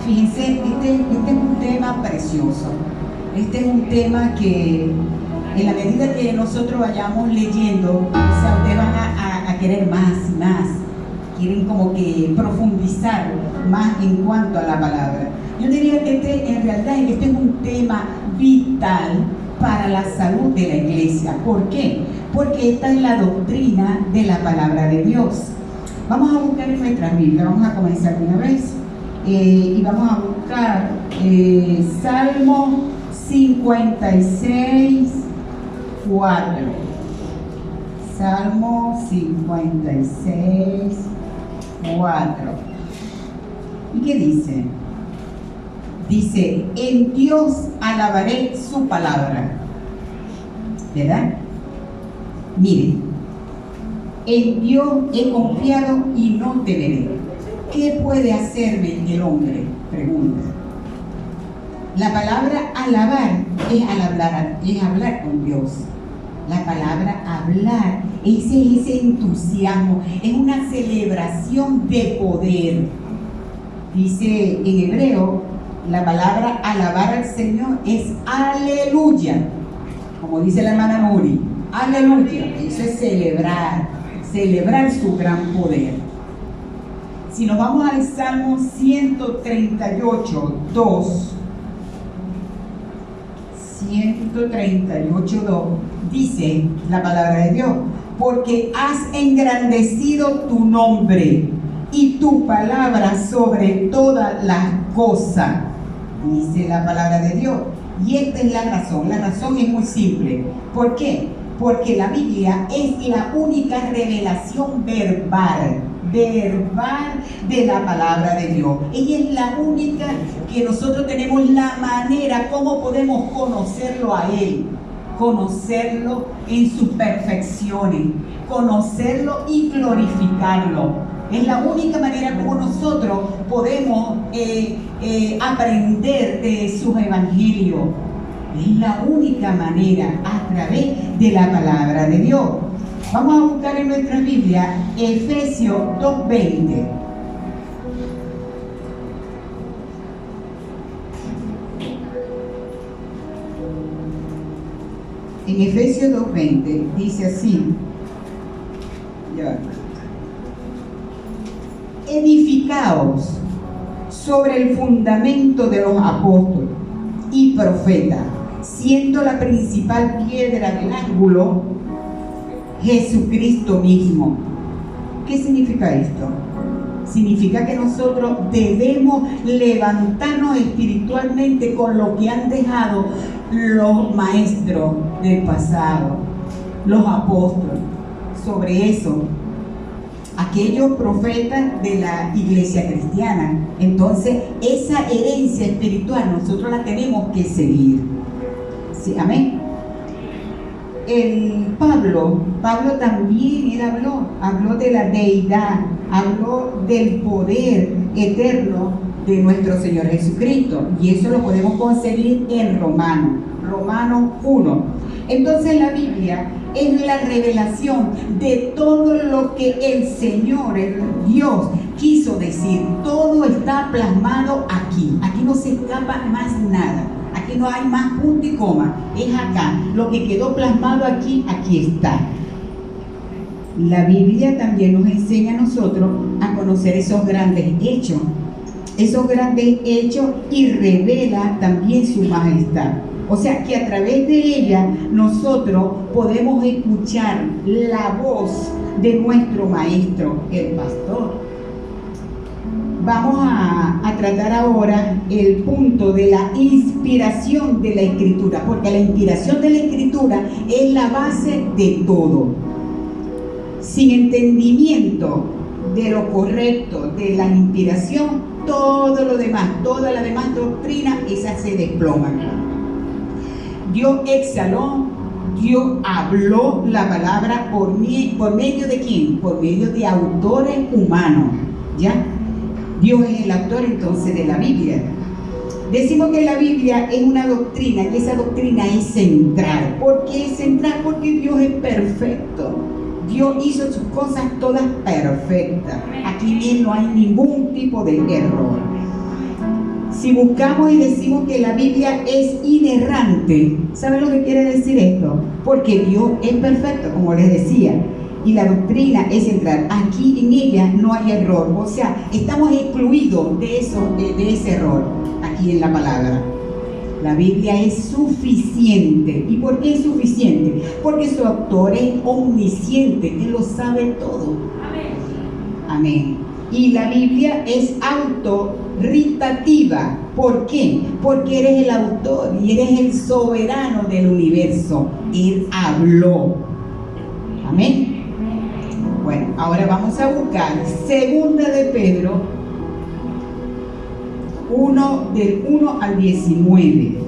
Fíjense, este es un tema precioso. Este es un tema que en la medida que nosotros vayamos leyendo, o sea, ustedes van a querer más y más. Quieren como que profundizar más en cuanto a la palabra. Yo diría que en realidad este es un tema vital para la salud de la iglesia. ¿Por qué? Porque esta es la doctrina de la palabra de Dios. Vamos a buscar en nuestra Biblia, vamos a comenzar de una vez y vamos a buscar Salmo 56, 4. Salmo 56, 4. ¿Y qué dice? Dice, en Dios alabaré su palabra. ¿Verdad? Miren, en Dios he confiado y no temeré. ¿Qué puede hacerme el hombre? Pregunta. La palabra alabar es hablar con Dios. La palabra hablar es ese entusiasmo, es una celebración de poder. Dice en hebreo, la palabra alabar al Señor es aleluya, como dice la hermana Muri, aleluya. Eso es celebrar su gran poder. Si nos vamos al Salmo 138, 2, 138, 2, dice la palabra de Dios, porque has engrandecido tu nombre y tu palabra sobre todas las cosas, dice la palabra de Dios. Y esta es la razón es muy simple. ¿Por qué? Porque la Biblia es la única revelación verbal de la palabra de Dios. Ella es la única que nosotros tenemos la manera como podemos conocerlo a Él, conocerlo en sus perfecciones, conocerlo y glorificarlo. Es la única manera como nosotros podemos aprender de sus evangelios. Es la única manera a través de la palabra de Dios. Vamos a buscar en nuestra Biblia Efesios 2:20. En Efesios 2:20 dice así: edificaos sobre el fundamento de los apóstoles y profetas, siendo la principal piedra del ángulo Jesucristo mismo. ¿Qué significa esto? Significa que nosotros debemos levantarnos espiritualmente con lo que han dejado los maestros del pasado, los apóstoles. Sobre eso, aquellos profetas de la iglesia cristiana. Entonces, esa herencia espiritual nosotros la tenemos que seguir. ¿Sí? Amén. Pablo también él habló de la deidad, habló del poder eterno de nuestro Señor Jesucristo, y eso lo podemos conseguir en Romanos 1. Entonces la Biblia es la revelación de todo lo que el Señor, el Dios, quiso decir. Todo está plasmado aquí no se escapa más nada. Aquí no hay más punto y coma, es acá. Lo que quedó plasmado aquí está. La Biblia también nos enseña a nosotros a conocer esos grandes hechos y revela también su majestad. O sea que a través de ella nosotros podemos escuchar la voz de nuestro maestro, el pastor. Vamos a tratar ahora el punto de la inspiración de la Escritura, porque la inspiración de la Escritura es la base de todo. Sin entendimiento de lo correcto de la inspiración, todo lo demás, toda la demás doctrina, esa se desploma. Dios exhaló, Dios habló la palabra por medio de ¿quién? Por medio de autores humanos, ¿ya? Dios es el autor entonces de la Biblia. Decimos que la Biblia es una doctrina y esa doctrina es central. ¿Por qué es central? Porque Dios es perfecto. Dios hizo sus cosas todas perfectas. Aquí bien no hay ningún tipo de error. Si buscamos y decimos que la Biblia es inerrante, ¿saben lo que quiere decir esto? Porque Dios es perfecto, como les decía, y la doctrina es central. Aquí en ella no hay error, o sea, estamos excluidos de ese error, aquí en la palabra. La Biblia es suficiente. ¿Y por qué es suficiente? Porque su autor es omnisciente, Él lo sabe todo. Amén. Amén. Y la Biblia es autoritativa. ¿Por qué? Porque eres el autor y eres el soberano del universo. Él habló. Amén. Bueno, ahora vamos a buscar Segunda de Pedro 1, del 1 al 19.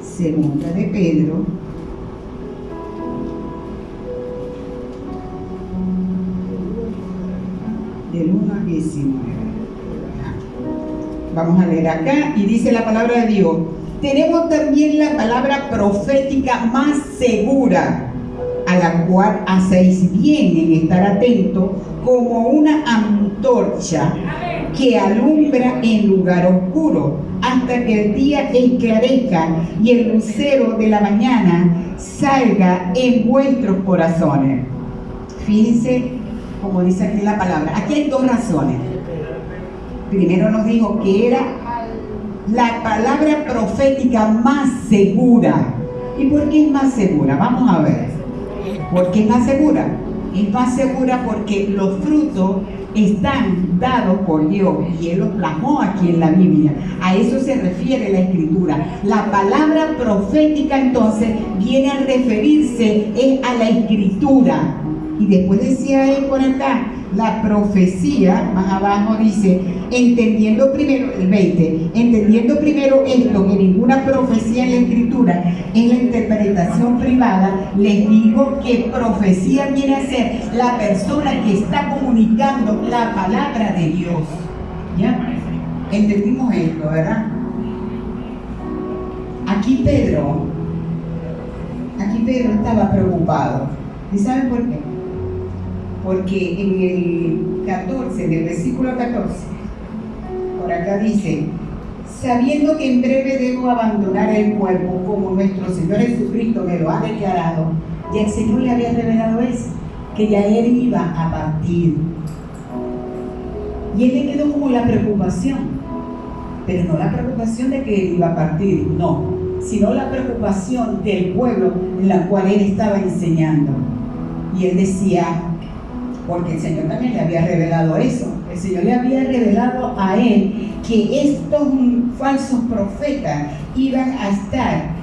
Segunda de Pedro del 1 al 19. Vamos a leer acá y dice la palabra de Dios: tenemos también la palabra profética más segura, a la cual hacéis bien en estar atentos, como una antorcha que alumbra en lugar oscuro, hasta que el día esclarezca y el lucero de la mañana salga en vuestros corazones. Fíjense como dice aquí la palabra. Aquí hay dos razones. Primero nos dijo que era la palabra profética más segura. ¿Y por qué es más segura? Vamos a ver. ¿Por qué es más segura? Es más segura porque los frutos están dados por Dios y Él los plasmó aquí en la Biblia. A eso se refiere la Escritura. La palabra profética entonces viene a referirse a la Escritura. Y después decía él por acá, la profecía, más abajo dice, entendiendo primero, el 20, entendiendo primero esto, que ninguna profecía en la Escritura es la interpretación privada, les digo que profecía viene a ser la persona que está comunicando la palabra de Dios. ¿Ya? Entendimos esto, ¿verdad? Aquí Pedro estaba preocupado. ¿Y saben por qué? Porque en el 14, en el versículo 14, por acá dice, sabiendo que en breve debo abandonar el cuerpo, como nuestro Señor Jesucristo me lo ha declarado, ya el Señor le había revelado eso, que ya Él iba a partir. Y Él le quedó como la preocupación, pero no la preocupación de que Él iba a partir, no, sino la preocupación del pueblo en la cual Él estaba enseñando. Y Él decía, porque el Señor también le había revelado eso. El Señor le había revelado a él que estos falsos profetas iban a estar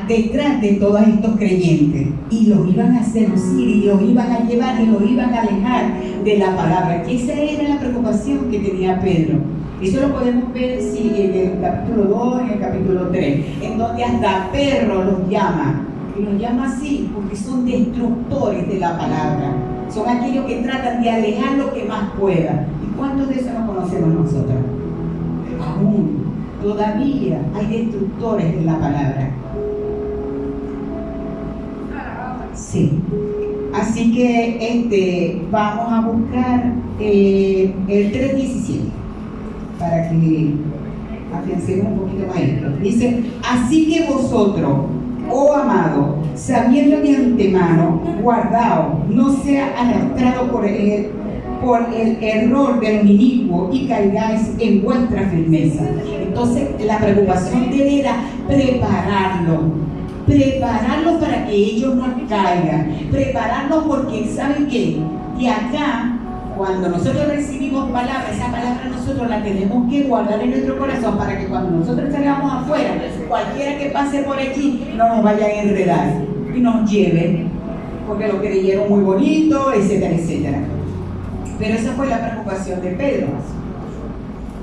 detrás de todos estos creyentes y los iban a seducir y los iban a llevar y los iban a alejar de la palabra. Que esa era la preocupación que tenía Pedro. Eso lo podemos ver en el capítulo 2, en el capítulo 3, en donde hasta Pedro los llama. Y los llama así porque son destructores de la palabra. Son aquellos que tratan de alejar lo que más pueda. ¿Y cuántos de esos no conocemos nosotros? Aún, todavía hay destructores de la palabra. Sí. Así que vamos a buscar el 3:17 para que afiancemos un poquito más esto. Dice, así que vosotros, oh amado, sabiendo de antemano, guardaos, no sea arrastrado por el error de los inicuos y caigáis en vuestra firmeza. Entonces la preocupación de él era prepararlo para que ellos no caigan, prepararlo porque ¿saben qué? De acá, cuando nosotros recibimos palabras, esa palabra nosotros la tenemos que guardar en nuestro corazón para que cuando nosotros salgamos afuera, cualquiera que pase por aquí no nos vaya a enredar y nos lleve, porque lo creyeron muy bonito, etcétera, etcétera. Pero esa fue la preocupación de Pedro.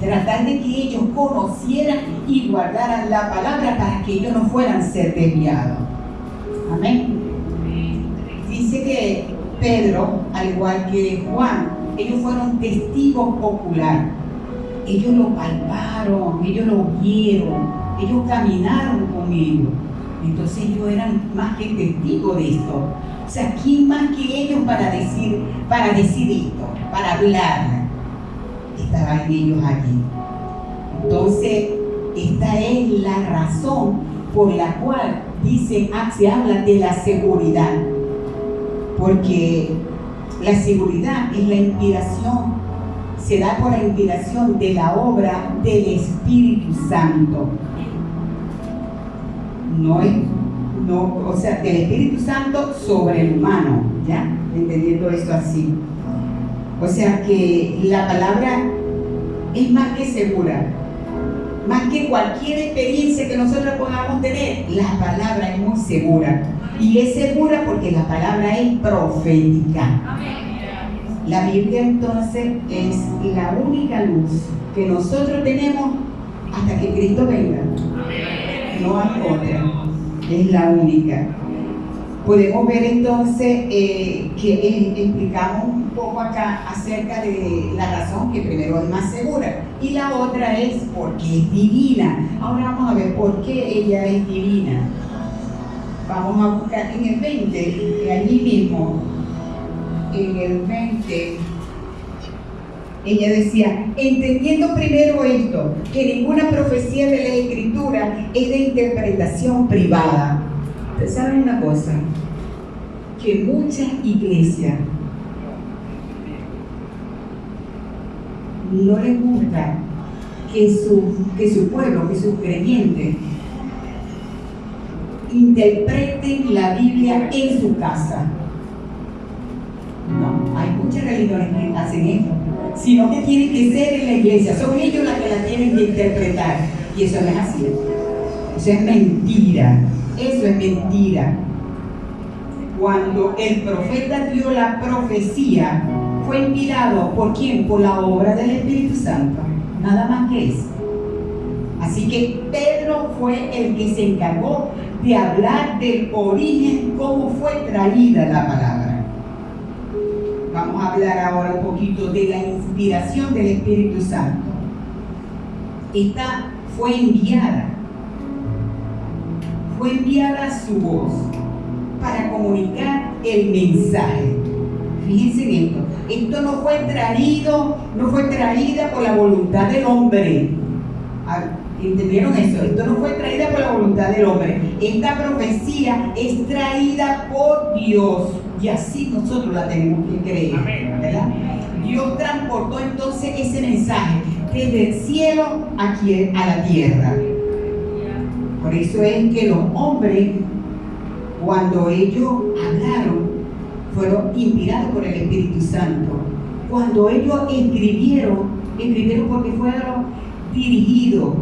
Tratar de que ellos conocieran y guardaran la palabra para que ellos no fueran a ser desviados. Amén. Dice que Pedro, al igual que Juan, ellos fueron testigos oculares. Ellos lo palparon, ellos lo vieron, ellos caminaron con ellos. Entonces ellos eran más que testigos de esto. O sea, ¿quién más que ellos para decir esto, para hablar? Estaban ellos allí. Entonces, esta es la razón por la cual se habla de la seguridad, porque la seguridad es la inspiración, se da por la inspiración de la obra del Espíritu Santo. O sea, del Espíritu Santo sobre el humano, ¿ya? Entendiendo esto así. O sea que la palabra es más que segura, más que cualquier experiencia que nosotros podamos tener. La palabra es muy segura, y es segura porque la palabra es profética. La Biblia entonces es la única luz que nosotros tenemos hasta que Cristo venga. No hay otra, es la única. Podemos ver entonces que explicamos un poco acá acerca de la razón, que primero es más segura, y la otra es porque es divina. Ahora vamos a ver por qué ella es divina. Vamos a buscar en el 20, allí mismo, en el 20, ella decía: entendiendo primero esto, que ninguna profecía de la Escritura es de interpretación privada. ¿Ustedes saben una cosa? Que muchas iglesias no les gusta que su pueblo, que sus creyentes interpreten la Biblia en su casa. No, hay muchas religiones que hacen eso, sino que tiene que ser en la iglesia. Son ellos las que la tienen que interpretar, y eso no es así. Eso es mentira. Eso es mentira. Cuando el profeta dio la profecía, fue inspirado ¿por quién? Por la obra del Espíritu Santo, nada más que eso. Así que Pedro fue el que se encargó de hablar del origen, cómo fue traída la palabra. Vamos a hablar ahora un poquito de la inspiración del Espíritu Santo. Esta fue enviada su voz para comunicar el mensaje. Fíjense en esto. Esto no fue traída por la voluntad del hombre. ¿Entendieron eso? Esto no fue traída por la voluntad del hombre. Esta profecía es traída por Dios, y así nosotros la tenemos que creer, ¿verdad? Dios transportó entonces ese mensaje desde el cielo aquí a la tierra. Por eso es que los hombres, cuando ellos hablaron, fueron inspirados por el Espíritu Santo. Cuando ellos escribieron porque fueron dirigidos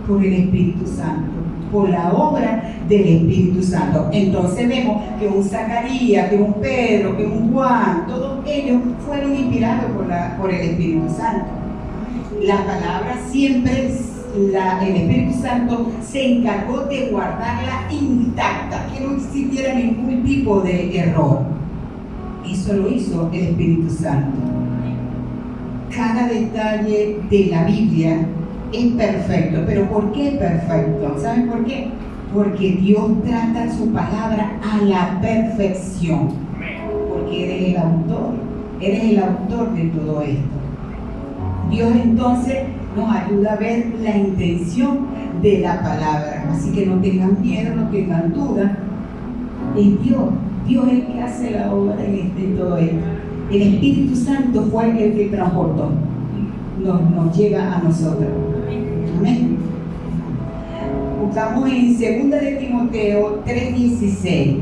por el Espíritu Santo, por la obra del Espíritu Santo. Entonces vemos que un Zacarías, que un Pedro, que un Juan, todos ellos fueron inspirados por el Espíritu Santo. La palabra siempre, el Espíritu Santo se encargó de guardarla intacta, que no existiera ningún tipo de error. Eso lo hizo el Espíritu Santo. Cada detalle de la Biblia es perfecto. ¿Pero por qué es perfecto? ¿Saben por qué? Porque Dios trata su palabra a la perfección. Porque eres el autor de todo esto. Dios entonces nos ayuda a ver la intención de la palabra. Así que no tengan miedo, no tengan duda. Es Dios es el que hace la obra en todo esto. El Espíritu Santo fue el que transportó, nos llega a nosotros. Amén. Buscamos en 2 de Timoteo 3:16.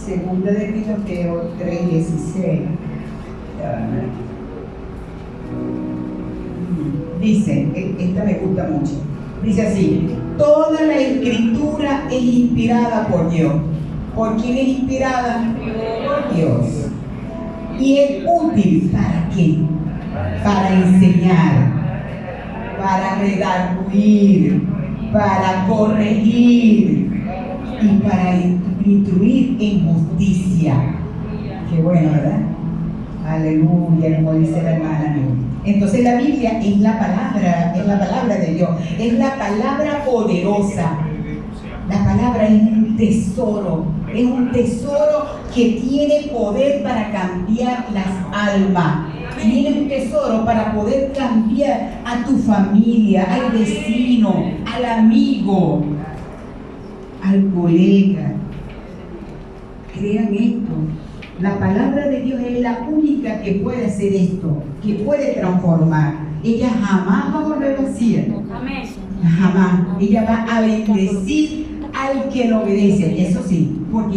2 de Timoteo 3:16. Dice, esta me gusta mucho. Dice así: toda la escritura es inspirada por Dios. ¿Por quién es inspirada? Por Dios. Y es útil ¿para qué? Para enseñar, para redarguir, para corregir y para instruir en justicia. Qué bueno, ¿verdad? Aleluya, como dice la hermana. Entonces la Biblia es la palabra de Dios, es la palabra poderosa. La palabra es un tesoro que tiene poder para cambiar las almas. Tiene un tesoro para poder cambiar a tu familia, al vecino, al amigo, al colega. Crean esto. La palabra de Dios es la única que puede hacer esto, que puede transformar. Ella jamás va a volver vacía. Jamás. Ella va a bendecir al que lo obedece. Eso sí. ¿Por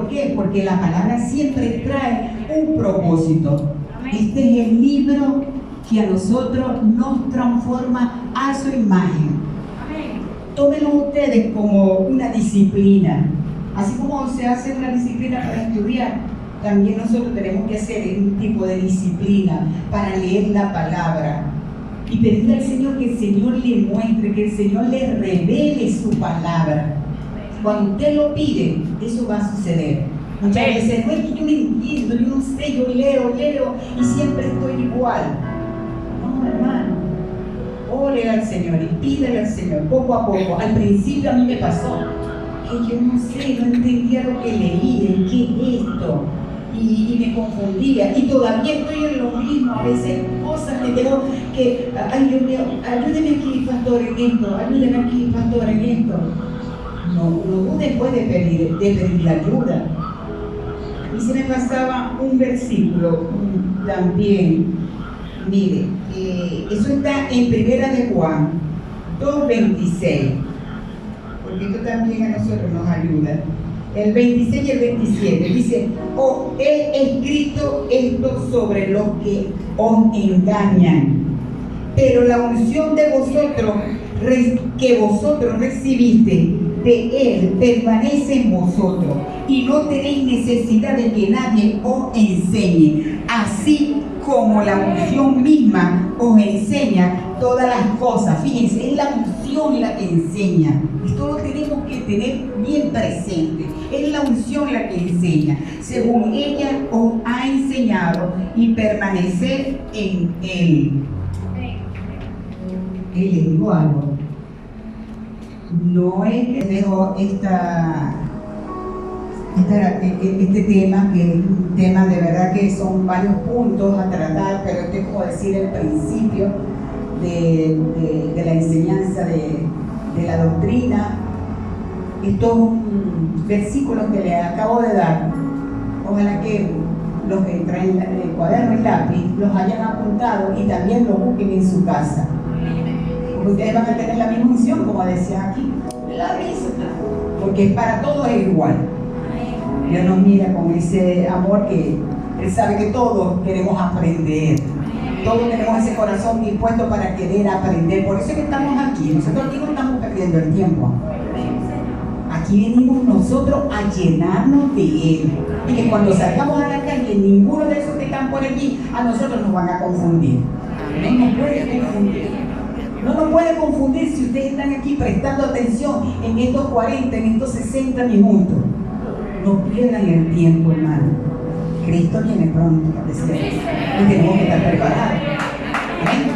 qué? Porque la palabra siempre trae un propósito. Este es el libro que a nosotros nos transforma a su imagen. Tómenlo ustedes como una disciplina. Así como se hace una disciplina para estudiar, también nosotros tenemos que hacer un tipo de disciplina para leer la palabra y pedirle al Señor que el Señor le muestre, que el Señor le revele su palabra. Cuando usted lo pide, eso va a suceder. Muchas veces, no es que yo no entiendo, yo no sé, yo leo y siempre estoy igual. No, hermano, ore al Señor y pídele al Señor poco a poco. Al principio a mí me pasó que yo no sé, no entendía lo que leí, qué es esto, y me confundía, y todavía estoy en lo mismo. A veces cosas que tengo que, ay Dios mío, ayúdeme aquí, pastor, en esto, ayúdeme aquí, pastor, en esto. No dude después de pedir la ayuda. Y se me pasaba un versículo también, mire, eso está en Primera de Juan 2:26, porque esto también a nosotros nos ayuda. El 26 y el 27 dice: os he escrito esto sobre los que os engañan, pero la unción de vosotros que vosotros recibiste de Él permanece en vosotros, y no tenéis necesidad de que nadie os enseñe, así como la unción misma os enseña todas las cosas. Fíjense, es la unción la que enseña. Esto lo tenemos que tener bien presente. Es la unción la que enseña, según ella os ha enseñado, y permanecer en Él. Él les digo algo. No es que dejo este tema, que es un tema de verdad que son varios puntos a tratar, pero este es como decir el principio de la enseñanza de la doctrina. Estos versículos que les acabo de dar, ojalá que los que traen el cuaderno y lápiz los hayan apuntado y también lo busquen en su casa. Ustedes van a tener la misma unción, como decía aquí, la misma, porque para todos es igual. Dios nos mira con ese amor que Él sabe que todos queremos aprender. Todos tenemos ese corazón dispuesto para querer aprender. Por eso es que estamos aquí. Nosotros aquí no estamos perdiendo el tiempo. Aquí venimos nosotros a llenarnos de Él. Y que cuando salgamos a la calle, ninguno de esos que están por aquí, a nosotros nos van a confundir. No nos puede confundir. No nos puede confundir si ustedes están aquí prestando atención en estos 40, en estos 60 minutos. No pierdan el tiempo, hermano. Cristo viene pronto, y tenemos que estar preparados. ¿Amén?